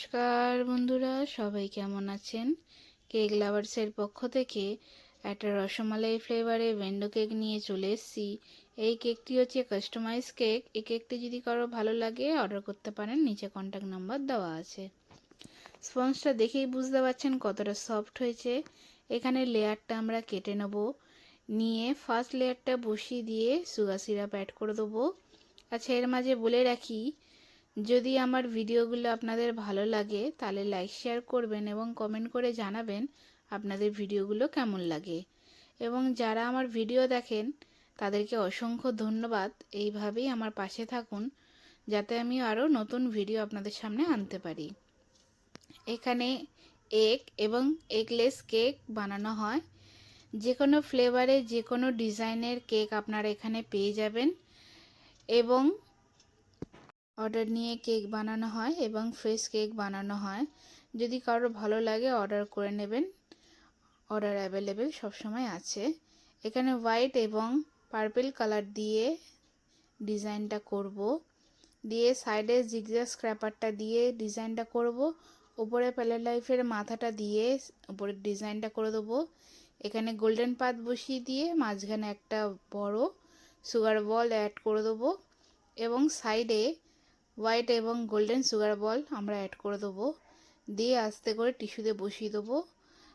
নমস্কার বন্ধুরা, সবাই কেমন আছেন? কেক লাভার্সের পক্ষ থেকে একটা রসমালাই ফ্লেভারে ভেন্ডো কেক নিয়ে চলে এসেছি। এই কেকটি হচ্ছে কাস্টমাইজ কেক। এই কেকটি যদি কারো ভালো লাগে অর্ডার করতে পারেন, নিচে কন্ট্যাক্ট নাম্বার দেওয়া আছে। স্পঞ্জটা দেখেই বুঝতে পারছেন কতটা সফট হয়েছে। এখানে লেয়ারটা আমরা কেটে নেব, নিয়ে ফার্স্ট লেয়ারটা বসিয়ে দিয়ে সুগার সিরাপ অ্যাড করে দেবো। আচ্ছা, এর মাঝে বলে রাখি, যদি আমার ভিডিওগুলো আপনাদের ভালো লাগে তাহলে লাইক শেয়ার করবেন এবং কমেন্ট করে জানাবেন আপনাদের ভিডিওগুলো কেমন লাগে। এবং যারা আমার ভিডিও দেখেন তাদেরকে অসংখ্য ধন্যবাদ। এইভাবেই আমার পাশে থাকুন যাতে আমি আরও নতুন ভিডিও আপনাদের সামনে আনতে পারি। এখানে এগ এবং এগলেস কেক বানানো হয়। যে কোনো ফ্লেভারে যে কোনো ডিজাইনের কেক আপনারা এখানে পেয়ে যাবেন এবং অর্ডার নিয়ে কেক বানানো হয় এবং ফ্রেশ কেক বানানো হয়। যদি কারো ভালো লাগে অর্ডার করে নেবেন, অর্ডার অ্যাভেলেবেল সবসময় আছে। এখানে হোয়াইট এবং পার্পল কালার দিয়ে ডিজাইনটা করব, দিয়ে সাইডে জিগজ্যাগ স্ক্র্যাপারটা দিয়ে ডিজাইনটা করব, উপরে প্যালেট লাইফের মাথাটা দিয়ে উপরে ডিজাইনটা করে দেবো। এখানে গোল্ডেন পাত বসিয়ে দিয়ে মাঝখানে একটা বড় সুগার বল অ্যাড করে দেবো এবং সাইডে হোয়াইট এবং গোল্ডেন সুগার বল আমরা অ্যাড করে দেবো, দিয়ে আস্তে করে টিস্যুতে বসিয়ে দেবো।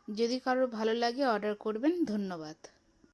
যদি কারোর ভালো লাগে অর্ডার করবেন। ধন্যবাদ।